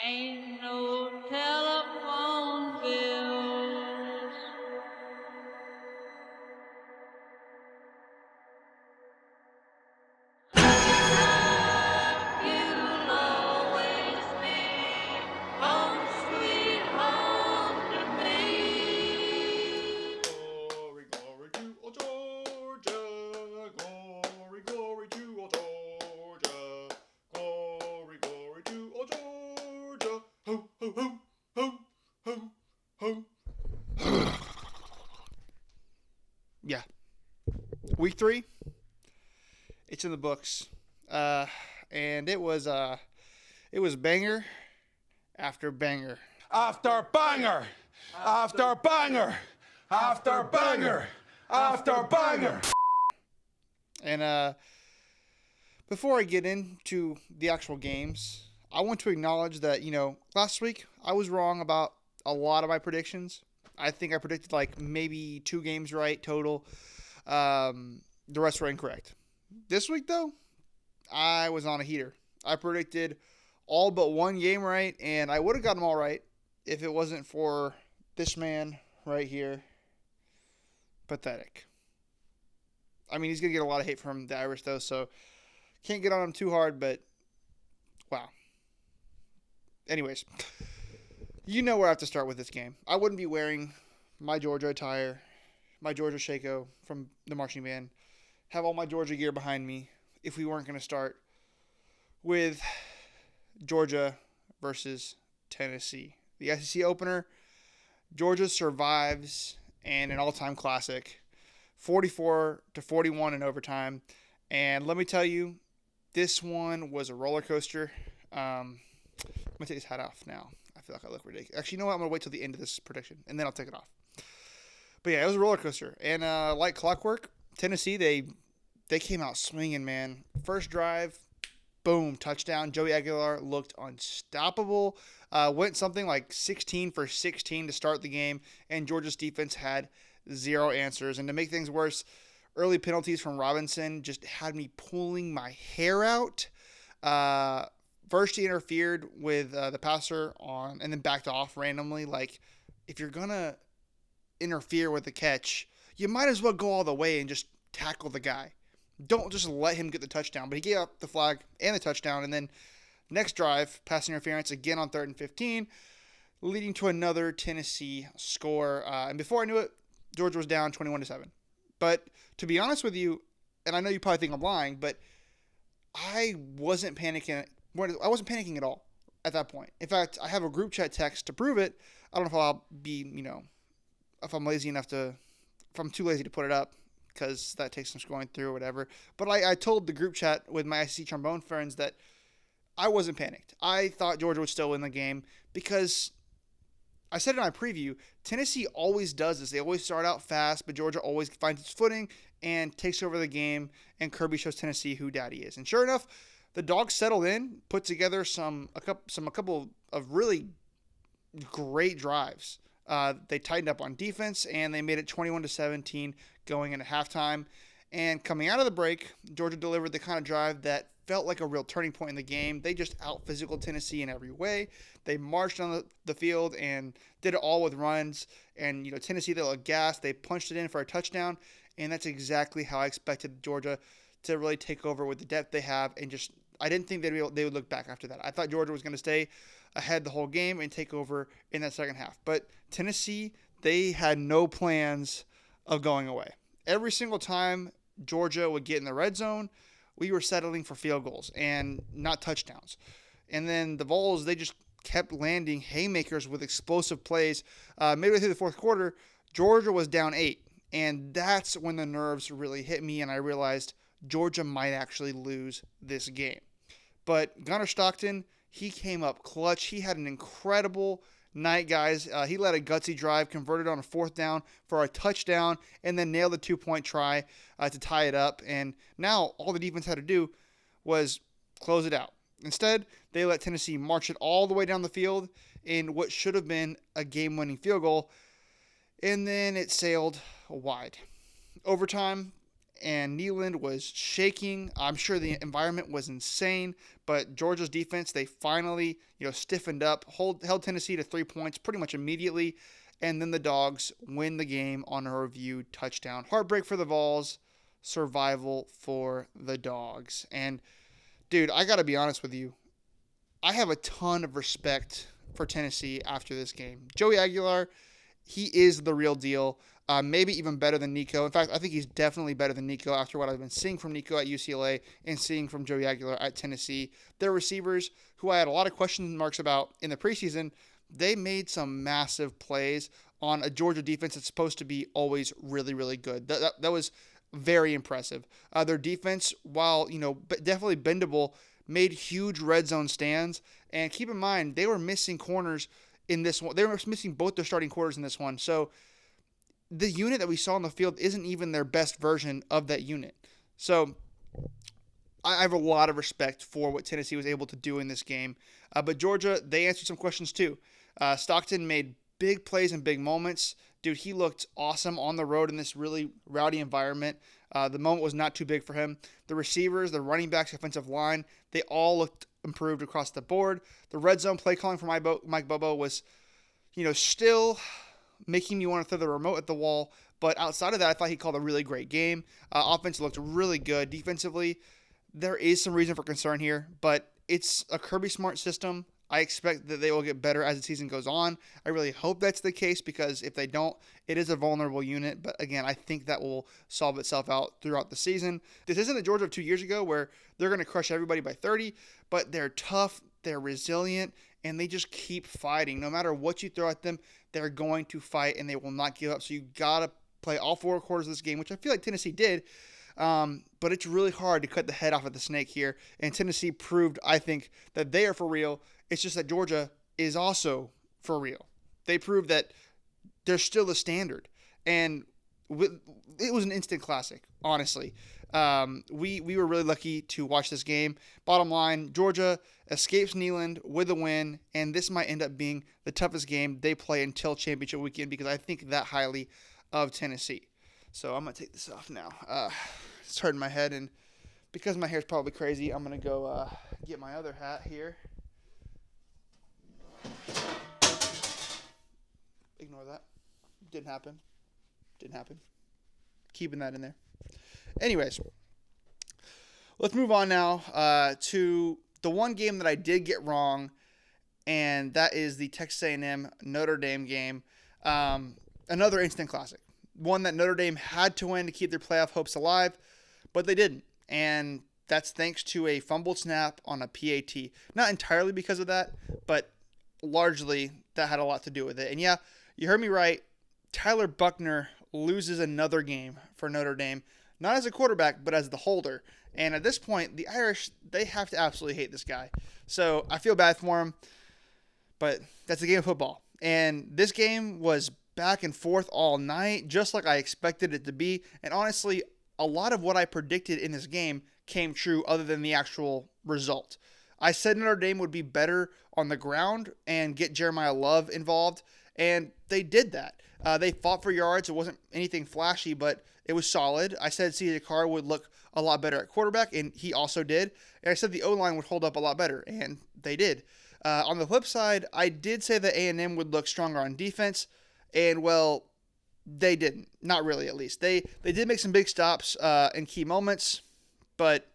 Ain't no telephone bills. You'll always be home, sweet home to me. Glory, glory to old Georgia. Glory, glory to old Georgia. Glory, glory to old Georgia. Ho, ho, ho, ho, ho, ho. Yeah. Week 3, it's in the books. And it was banger after banger. After banger, after banger, after banger, after banger. And before I get into the actual games, I want to acknowledge that, last week I was wrong about a lot of my predictions. I think I predicted like maybe 2 games right total. The rest were incorrect. This week, though, I was on a heater. I predicted all but 1 game right, and I would have gotten them all right if it wasn't for this man right here. Pathetic. I mean, he's going to get a lot of hate from the Irish, though, so can't get on him too hard, but wow. Anyways, you know where I have to start with this game. I wouldn't be wearing my Georgia attire, my Georgia Shako from the marching band, have all my Georgia gear behind me if we weren't going to start with Georgia versus Tennessee. The SEC opener, Georgia survives in an all-time classic, 44-41 in overtime. And let me tell you, this one was a roller coaster. I'm going to take this hat off now. I feel like I look ridiculous. Actually, you know what? I'm going to wait till the end of this prediction, and then I'll take it off. But yeah, it was a roller coaster. And like clockwork, Tennessee, they came out swinging, man. First drive, boom, touchdown. Joey Aguilar looked unstoppable. Went something like 16 for 16 to start the game, and Georgia's defense had 0 answers. And to make things worse, early penalties from Robinson just had me pulling my hair out. First, he interfered with the passer and then backed off randomly. Like, if you're going to interfere with the catch, you might as well go all the way and just tackle the guy. Don't just let him get the touchdown. But he gave up the flag and the touchdown. And then next drive, pass interference again on 3rd and 15, leading to another Tennessee score. And before I knew it, Georgia was down 21-7. But to be honest with you, and I know you probably think I'm lying, but I wasn't panicking. I wasn't panicking at all at that point. In fact, I have a group chat text to prove it. I don't know if I'll be, if I'm too lazy to put it up, because that takes some scrolling through or whatever. But I told the group chat with my SEC trombone friends that I wasn't panicked. I thought Georgia would still win the game because I said in my preview, Tennessee always does this. They always start out fast, but Georgia always finds its footing and takes over the game, and Kirby shows Tennessee who daddy is. And sure enough, the Dogs settled in, put together a couple of really great drives. They tightened up on defense, and they made it 21-17 going into halftime. And coming out of the break, Georgia delivered the kind of drive that felt like a real turning point in the game. They just out-physical Tennessee in every way. They marched on the field and did it all with runs. And, Tennessee, they looked gassed. They punched it in for a touchdown. And that's exactly how I expected Georgia to really take over with the depth they have. And I didn't think they would look back after that. I thought Georgia was going to stay ahead the whole game and take over in that second half. But Tennessee, they had no plans of going away. Every single time Georgia would get in the red zone, we were settling for field goals and not touchdowns. And then the Vols, they just kept landing haymakers with explosive plays. Midway through the fourth quarter, Georgia was down 8. And that's when the nerves really hit me, and I realized Georgia might actually lose this game. But Gunnar Stockton, he came up clutch. He had an incredible night, guys. He led a gutsy drive, converted on a 4th down for a touchdown, and then nailed the 2-point try to tie it up. And now all the defense had to do was close it out. Instead, they let Tennessee march it all the way down the field in what should have been a game-winning field goal, and then it sailed wide. Overtime, and Neyland was shaking. I'm sure the environment was insane, but Georgia's defense, they finally, stiffened up, held Tennessee to 3 points pretty much immediately, and then the Dogs win the game on a review touchdown. Heartbreak for the Vols, survival for the Dogs. And, dude, I got to be honest with you. I have a ton of respect for Tennessee after this game. Joey Aguilar, he is the real deal. Maybe even better than Nico. In fact, I think he's definitely better than Nico after what I've been seeing from Nico at UCLA and seeing from Joey Aguilar at Tennessee. Their receivers, who I had a lot of question marks about in the preseason, they made some massive plays on a Georgia defense that's supposed to be always really, really good. That was very impressive. Their defense, while definitely bendable, made huge red zone stands. And keep in mind, they were missing corners in this one. They were missing both their starting quarters in this one. So the unit that we saw on the field isn't even their best version of that unit. So I have a lot of respect for what Tennessee was able to do in this game. But Georgia, they answered some questions too. Stockton made big plays and big moments. Dude, he looked awesome on the road in this really rowdy environment. The moment was not too big for him. The receivers, the running backs, offensive line, they all looked improved across the board. The red zone play calling for Mike Bobo was, still making me want to throw the remote at the wall. But outside of that, I thought he called a really great game. Offense looked really good. Defensively, there is some reason for concern here, but it's a Kirby Smart system. I expect that they will get better as the season goes on. I really hope that's the case, because if they don't, it is a vulnerable unit. But again, I think that will solve itself out throughout the season. This isn't the Georgia of 2 years ago where they're going to crush everybody by 30, but they're tough, they're resilient, and they just keep fighting. No matter what you throw at them, they're going to fight and they will not give up. So you got to play all 4 quarters of this game, which I feel like Tennessee did. But it's really hard to cut the head off of the snake here. And Tennessee proved, I think, that they are for real. It's just that Georgia is also for real. They proved that they're still the standard. And it was an instant classic, honestly. We were really lucky to watch this game. Bottom line, Georgia escapes Neyland with a win, and this might end up being the toughest game they play until championship weekend, because I think that highly of Tennessee. So I'm going to take this off now. It's hurting my head, and because my hair's probably crazy, I'm going to go get my other hat here. Ignore that. Didn't happen. Keeping that in there. Anyways, let's move on now to the one game that I did get wrong, and that is the Texas A&M Notre Dame game. Another instant classic. One that Notre Dame had to win to keep their playoff hopes alive, but they didn't. And that's thanks to a fumbled snap on a PAT. Not entirely because of that, but largely that had a lot to do with it. And yeah, you heard me right. Tyler Buchner loses another game for Notre Dame, not as a quarterback, but as the holder. And at this point, the Irish, they have to absolutely hate this guy. So I feel bad for him, but that's a game of football. And this game was back and forth all night, just like I expected it to be. And honestly, a lot of what I predicted in this game came true other than the actual result. I said Notre Dame would be better on the ground and get Jeremiah Love involved, and they did that. They fought for yards. It wasn't anything flashy, but it was solid. I said CJ Carr would look a lot better at quarterback, and he also did. And I said the O-line would hold up a lot better, and they did. On the flip side, I did say that A&M would look stronger on defense, and, well, they didn't. Not really, at least. They did make some big stops in key moments, but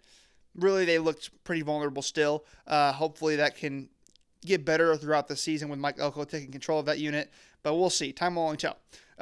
really they looked pretty vulnerable still. Hopefully that can get better throughout the season with Mike Elko taking control of that unit, but we'll see. Time will only tell.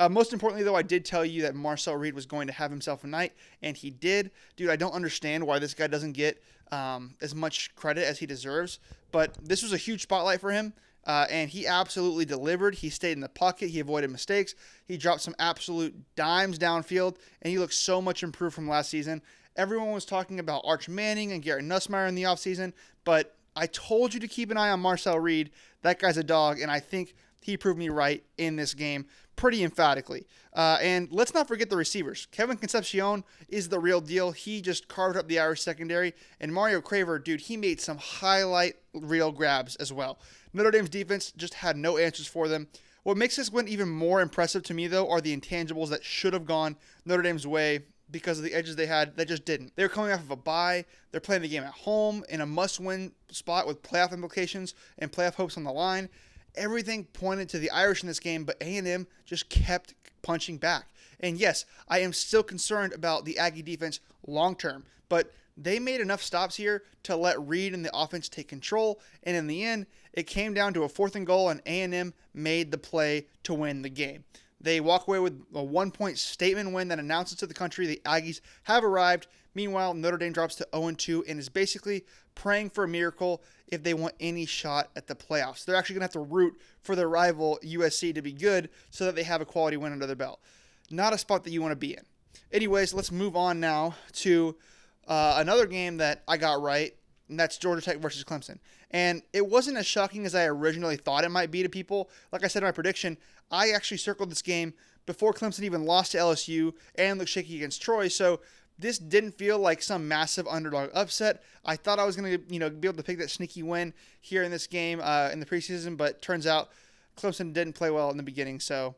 Most importantly, though, I did tell you that Marcel Reed was going to have himself a night, and he did. Dude, I don't understand why this guy doesn't get as much credit as he deserves, but this was a huge spotlight for him. And he absolutely delivered. He stayed in the pocket. He avoided mistakes. He dropped some absolute dimes downfield, and he looked so much improved from last season. Everyone was talking about Arch Manning and Garrett Nussmeier in the offseason, but I told you to keep an eye on Marcel Reed. That guy's a dog, and I think he proved me right in this game pretty emphatically. And let's not forget the receivers. Kevin Concepcion is the real deal. He just carved up the Irish secondary. And Mario Craver, dude, he made some highlight reel grabs as well. Notre Dame's defense just had no answers for them. What makes this win even more impressive to me, though, are the intangibles that should have gone Notre Dame's way because of the edges they had that just didn't. They were coming off of a bye. They're playing the game at home in a must-win spot with playoff implications and playoff hopes on the line. Everything pointed to the Irish in this game, but A&M just kept punching back. And yes, I am still concerned about the Aggie defense long-term, but they made enough stops here to let Reed and the offense take control, and in the end, it came down to a 4th and goal, and A&M made the play to win the game. They walk away with a 1-point statement win that announces to the country the Aggies have arrived. Meanwhile, Notre Dame drops to 0-2 and is basically praying for a miracle if they want any shot at the playoffs. They're actually going to have to root for their rival USC to be good so that they have a quality win under their belt. Not a spot that you want to be in. Anyways, let's move on now to another game that I got right, and that's Georgia Tech versus Clemson. And it wasn't as shocking as I originally thought it might be to people. Like I said in my prediction, I actually circled this game before Clemson even lost to LSU and looked shaky against Troy. So this didn't feel like some massive underdog upset. I thought I was going to, be able to pick that sneaky win here in this game in the preseason, but turns out Clemson didn't play well in the beginning. So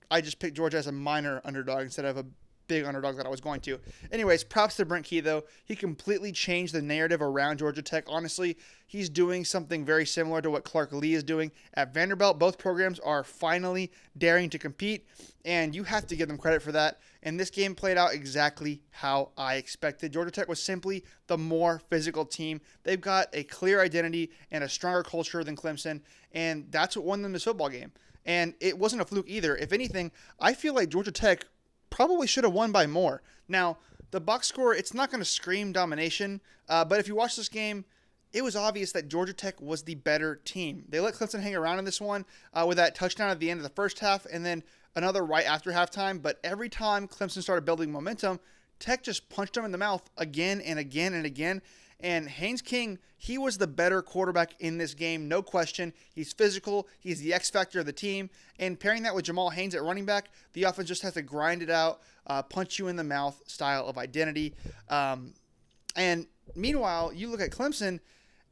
I just picked Georgia as a minor underdog instead of a big underdog that I was going to. Anyways, props to Brent Key, though. He completely changed the narrative around Georgia Tech. Honestly, he's doing something very similar to what Clark Lee is doing at Vanderbilt. Both programs are finally daring to compete, and you have to give them credit for that. And this game played out exactly how I expected. Georgia Tech was simply the more physical team. They've got a clear identity and a stronger culture than Clemson, and that's what won them this football game. And it wasn't a fluke either. If anything, I feel like Georgia Tech probably should have won by more. Now, the box score, it's not going to scream domination, but if you watch this game, it was obvious that Georgia Tech was the better team. They let Clemson hang around in this one with that touchdown at the end of the first half and then another right after halftime, but every time Clemson started building momentum, Tech just punched them in the mouth again and again and again. And Haynes King, he was the better quarterback in this game, no question. He's physical. He's the X factor of the team. And pairing that with Jamal Haynes at running back, the offense just has to grind it out, punch you in the mouth style of identity. And meanwhile, you look at Clemson,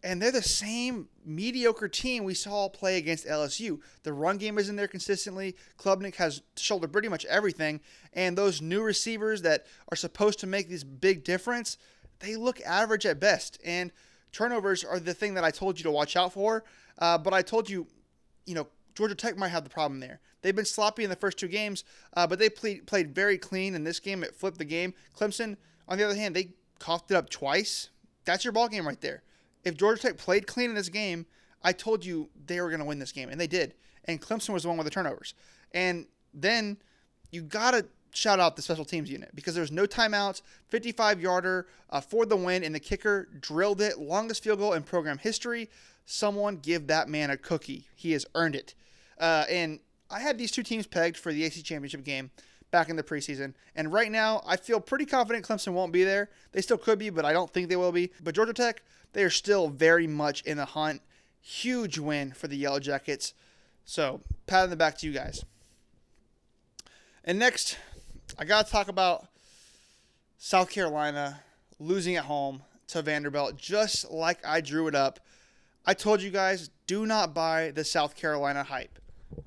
and they're the same mediocre team we saw play against LSU. The run game isn't there consistently. Klubnik has shouldered pretty much everything. And those new receivers that are supposed to make this big difference, they look average at best. And turnovers are the thing that I told you to watch out for. But I told you, Georgia Tech might have the problem there. They've been sloppy in the first 2 games, but they played very clean in this game. It flipped the game. Clemson, on the other hand, they coughed it up twice. That's your ball game right there. If Georgia Tech played clean in this game, I told you they were going to win this game, and they did. And Clemson was the one with the turnovers. And then you got to shout out the special teams unit because there's no timeouts, 55-yarder for the win, and the kicker drilled it, longest field goal in program history. Someone give that man a cookie. He has earned it. And I had these 2 teams pegged for the AC Championship game back in the preseason. And right now, I feel pretty confident Clemson won't be there. They still could be, but I don't think they will be. But Georgia Tech, they are still very much in the hunt. Huge win for the Yellow Jackets. So, pat on the back to you guys. And next, I got to talk about South Carolina losing at home to Vanderbilt, just like I drew it up. I told you guys, do not buy the South Carolina hype.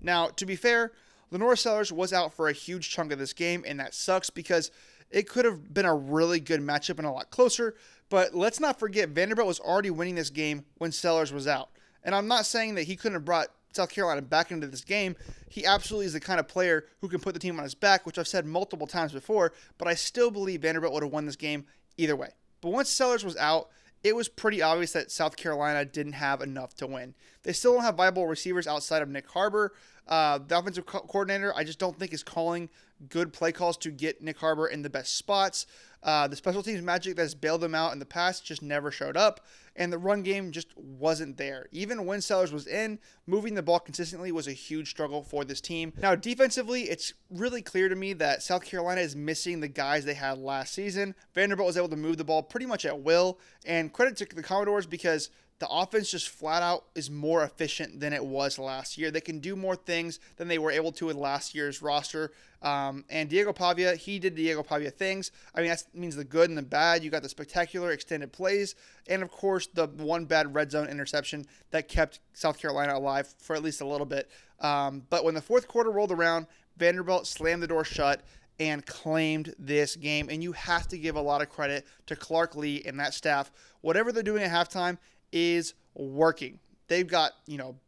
Now, to be fair, Lenora Sellers was out for a huge chunk of this game, and that sucks because it could have been a really good matchup and a lot closer. But let's not forget, Vanderbilt was already winning this game when Sellers was out. And I'm not saying that he couldn't have brought South Carolina back into this game. He absolutely is the kind of player who can put the team on his back, which I've said multiple times before, but I still believe Vanderbilt would have won this game either way. But once Sellers was out, it was pretty obvious that South Carolina didn't have enough to win. They still don't have viable receivers outside of Nick Harbor. The offensive coordinator, I just don't think is calling good play calls to get Nick Harbor in the best spots. The special teams magic that has bailed them out in the past just never showed up, and the run game just wasn't there. Even when Sellers was in, moving the ball consistently was a huge struggle for this team. Now, defensively, it's really clear to me that South Carolina is missing the guys they had last season. Vanderbilt was able to move the ball pretty much at will, and credit to the Commodores because the offense just flat out is more efficient than it was last year. They can do more things than they were able to with last year's roster. And Diego Pavia, he did Diego Pavia things. I mean, that means the good and the bad. You got the spectacular extended plays. And, of course, the one bad red zone interception that kept South Carolina alive for at least a little bit. But when the fourth quarter rolled around, Vanderbilt slammed the door shut. and claimed this game. And you have to give a lot of credit to Clark Lee and that staff. Whatever they're doing at halftime is working. They've got,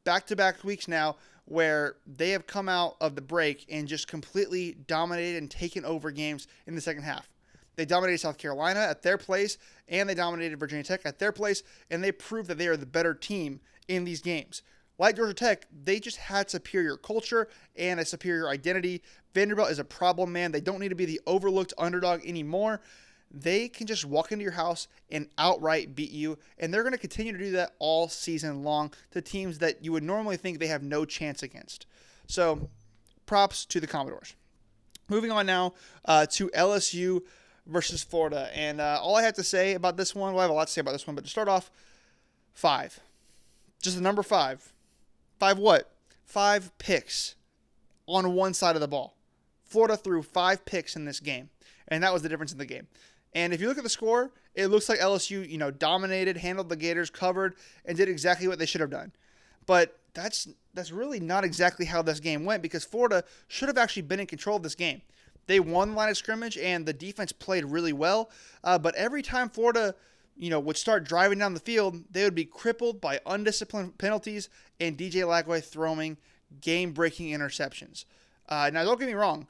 back-to-back weeks now where they have come out of the break and just completely dominated and taken over games in the second half. They dominated South Carolina at their place, and they dominated Virginia Tech at their place, and they proved that they are the better team in these games. Like Georgia Tech, they just had superior culture and a superior identity. Vanderbilt is a problem, man. They don't need to be the overlooked underdog anymore. They can just walk into your house and outright beat you, and they're going to continue to do that all season long to teams that you would normally think they have no chance against. So, props to the Commodores. Moving on now to LSU versus Florida. And all I have to say about this one, well, I have a lot to say about this one, but to start off, 5. Just the number 5. 5 what? 5 picks on one side of the ball. Florida threw 5 picks in this game, and that was the difference in the game. And if you look at the score, it looks like LSU, dominated, handled the Gators, covered, and did exactly what they should have done. But that's really not exactly how this game went, because Florida should have actually been in control of this game. They won the line of scrimmage, and the defense played really well. But every time Florida, would start driving down the field, they would be crippled by undisciplined penalties and DJ Lagway throwing game-breaking interceptions. Now, don't get me wrong.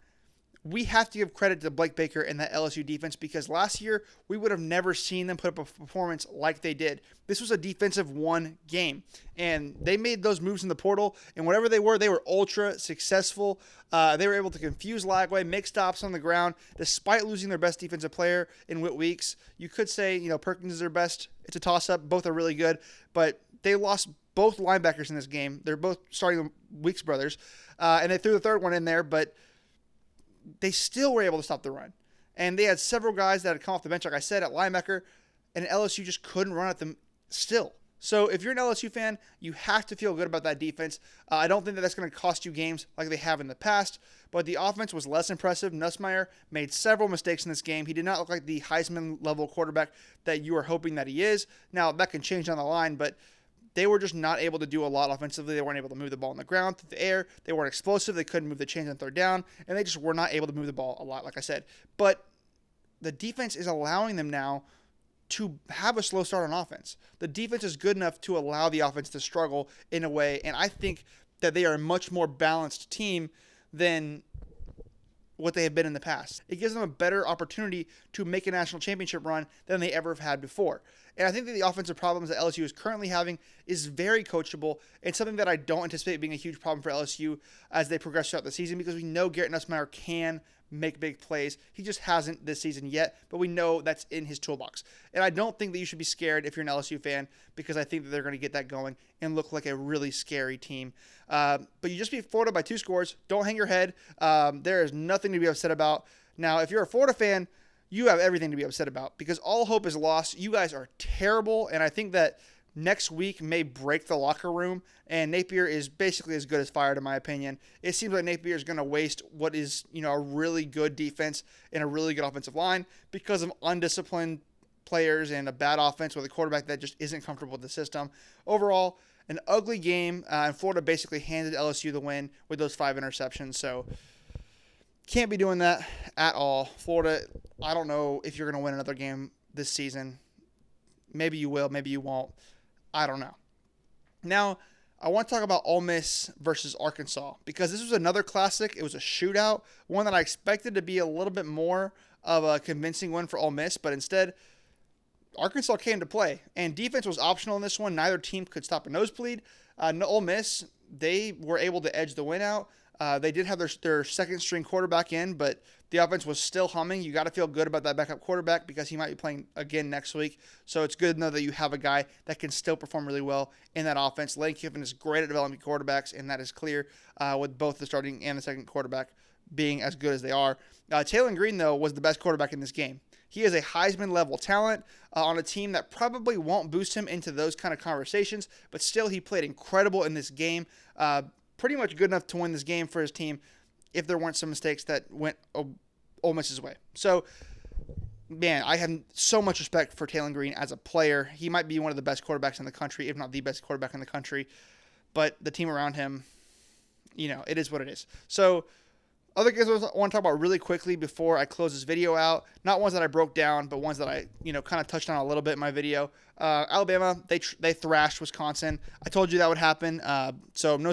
We have to give credit to Blake Baker and that LSU defense, because last year we would have never seen them put up a performance like they did. This was a defensive one game, and they made those moves in the portal, and whatever they were ultra successful. They were able to confuse Lagway, make stops on the ground, despite losing their best defensive player in Whit Weeks. You could say, Perkins is their best. It's a toss-up. Both are really good, but they lost both linebackers in this game. They're both starting Weeks brothers, and they threw the third one in there, but they still were able to stop the run. And they had several guys that had come off the bench, like I said, at linebacker, and LSU just couldn't run at them still. So if you're an LSU fan, you have to feel good about that defense. I don't think that that's going to cost you games like they have in the past, but the offense was less impressive. Nussmeier made several mistakes in this game. He did not look like the Heisman-level quarterback that you are hoping that he is. Now, that can change down the line, but they were just not able to do a lot offensively. They weren't able to move the ball in the ground, through the air. They weren't explosive. They couldn't move the chains on third down, and they just were not able to move the ball a lot, like I said. But the defense is allowing them now to have a slow start on offense. The defense is good enough to allow the offense to struggle in a way, and I think that they are a much more balanced team than what they have been in the past. It gives them a better opportunity to make a national championship run than they ever have had before. And I think that the offensive problems that LSU is currently having is very coachable, and something that I don't anticipate being a huge problem for LSU as they progress throughout the season, because we know Garrett Nussmeier can make big plays. He just hasn't this season yet, but we know that's in his toolbox. And I don't think that you should be scared if you're an LSU fan, because I think that they're going to get that going and look like a really scary team. But you just beat Florida by 2 scores. Don't hang your head. There is nothing to be upset about. Now, if you're a Florida fan, you have everything to be upset about, because all hope is lost. You guys are terrible, and I think that next week may break the locker room, and Napier is basically as good as fired, in my opinion. It seems like Napier is going to waste what is, a really good defense and a really good offensive line because of undisciplined players and a bad offense with a quarterback that just isn't comfortable with the system. Overall, an ugly game, and Florida basically handed LSU the win with those 5 interceptions, so can't be doing that at all. Florida, I don't know if you're going to win another game this season. Maybe you will, maybe you won't. I don't know. Now, I want to talk about Ole Miss versus Arkansas, because this was another classic. It was a shootout, one that I expected to be a little bit more of a convincing win for Ole Miss, but instead, Arkansas came to play, and defense was optional in this one. Neither team could stop a nosebleed. Ole Miss, they were able to edge the win out. They did have their second-string quarterback in, but the offense was still humming. You got to feel good about that backup quarterback, because he might be playing again next week. So it's good to know that you have a guy that can still perform really well in that offense. Lane Kiffin is great at developing quarterbacks, and that is clear with both the starting and the second quarterback being as good as they are. Taylor Green, though, was the best quarterback in this game. He is a Heisman-level talent on a team that probably won't boost him into those kind of conversations, but still he played incredible in this game. Pretty much good enough to win this game for his team if there weren't some mistakes that went Ole Miss's way. So, man, I have so much respect for Taylor Green as a player. He might be one of the best quarterbacks in the country, if not the best quarterback in the country. But the team around him, it is what it is. So, Other games I want to talk about really quickly before I close this video out. Not ones that I broke down, but ones that I, kind of touched on a little bit in my video. Alabama, they thrashed Wisconsin. I told you that would happen. So no